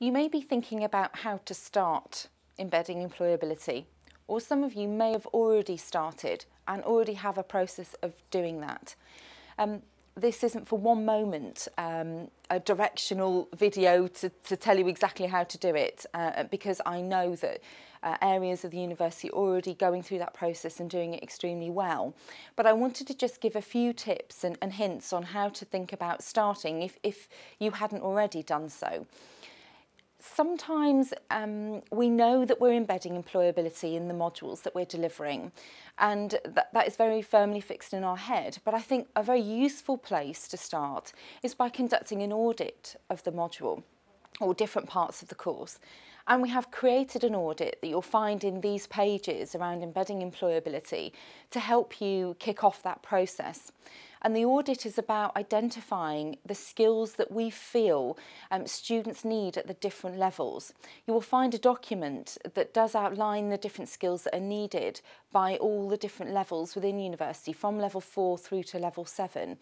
You may be thinking about how to start embedding employability, or some of you may have already started and already have a process of doing that. This isn't for one moment a directional video to tell you exactly how to do it, because I know that areas of the university are already going through that process and doing it extremely well. But I wanted to just give a few tips and hints on how to think about starting if you hadn't already done so. Sometimes we know that we're embedding employability in the modules that we're delivering, and that is very firmly fixed in our head. But I think a very useful place to start is by conducting an audit of the module or different parts of the course. And we have created an audit that you'll find in these pages around embedding employability to help you kick off that process. And the audit is about identifying the skills that we feel students need at the different levels. You will find a document that does outline the different skills that are needed by all the different levels within university, from level 4 through to level 7.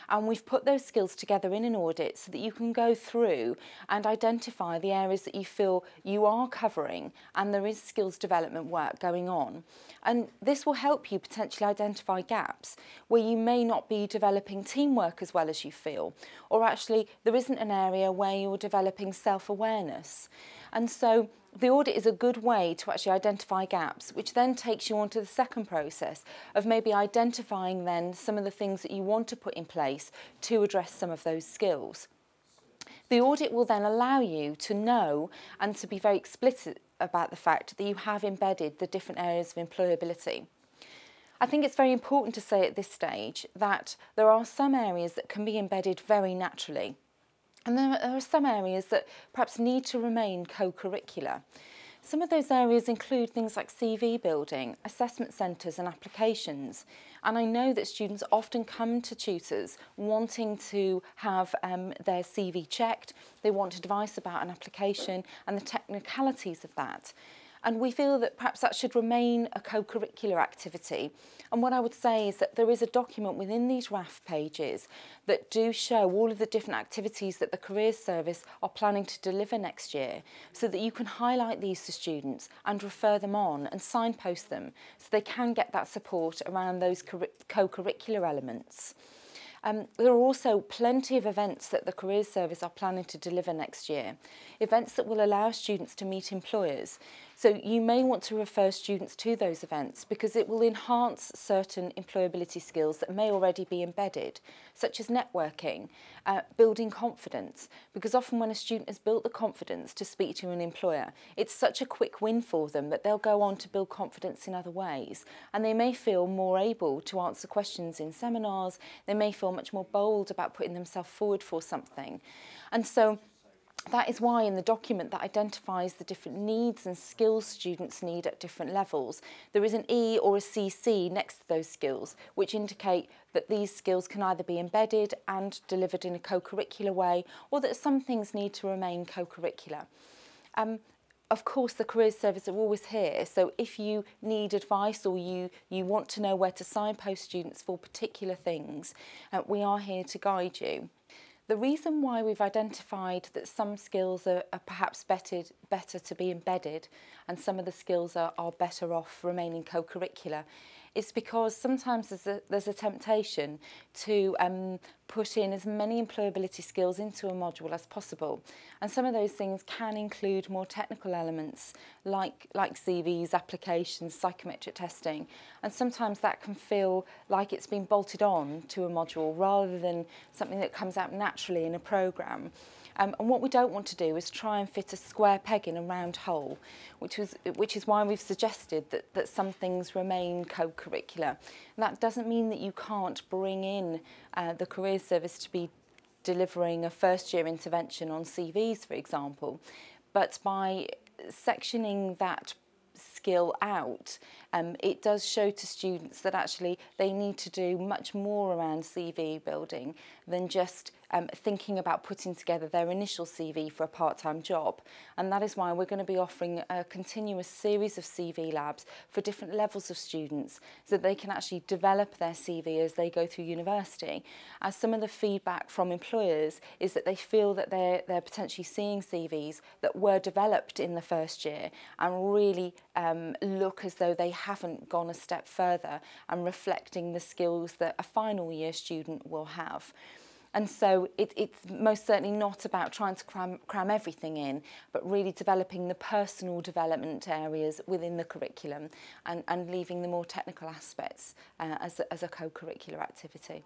And we've put those skills together in an audit so that you can go through and identify the areas that you feel you are covering and there is skills development work going on. And this will help you potentially identify gaps where you may not be developing teamwork as well as you feel, or actually there isn't an area where you're developing self-awareness. And so the audit is a good way to actually identify gaps, which then takes you on to the second process of maybe identifying then some of the things that you want to put in place to address some of those skills. The audit will then allow you to know and to be very explicit about the fact that you have embedded the different areas of employability. I think it's very important to say at this stage that there are some areas that can be embedded very naturally, and there are some areas that perhaps need to remain co-curricular. Some of those areas include things like CV building, assessment centres and applications. And I know that students often come to tutors wanting to have their CV checked, they want advice about an application and the technicalities of that. And we feel that perhaps that should remain a co-curricular activity. And what I would say is that there is a document within these RAF pages that do show all of the different activities that the Careers Service are planning to deliver next year, so that you can highlight these to students and refer them on and signpost them so they can get that support around those co-curricular elements. There are also plenty of events that the Careers Service are planning to deliver next year, events that will allow students to meet employers. So you may want to refer students to those events because it will enhance certain employability skills that may already be embedded, such as networking, building confidence, because often when a student has built the confidence to speak to an employer, it's such a quick win for them that they'll go on to build confidence in other ways, and they may feel more able to answer questions in seminars, they may feel much more bold about putting themselves forward for something. And so that is why in the document that identifies the different needs and skills students need at different levels, there is an E or a CC next to those skills, which indicate that these skills can either be embedded and delivered in a co-curricular way, or that some things need to remain co-curricular. Of course, the Careers Service are always here, so if you need advice or you want to know where to signpost students for particular things, we are here to guide you. The reason why we've identified that some skills are perhaps better to be embedded and some of the skills are better off remaining co-curricular is because sometimes there's a temptation to put in as many employability skills into a module as possible. And some of those things can include more technical elements like CVs, applications, psychometric testing. And sometimes that can feel like it's been bolted on to a module rather than something that comes out naturally in a programme. And what we don't want to do is try and fit a square peg in a round hole, which is why we've suggested that some things remain co-curricular. And that doesn't mean that you can't bring in the Careers Service to be delivering a first-year intervention on CVs, for example, but by sectioning that skill out, it does show to students that actually they need to do much more around CV building than just thinking about putting together their initial CV for a part-time job. And that is why we're going to be offering a continuous series of CV labs for different levels of students so that they can actually develop their CV as they go through university. As some of the feedback from employers is that they feel that they're potentially seeing CVs that were developed in the first year and really look as though they haven't gone a step further and reflecting the skills that a final year student will have. And so it's most certainly not about trying to cram everything in, but really developing the personal development areas within the curriculum and leaving the more technical aspects as a co-curricular activity.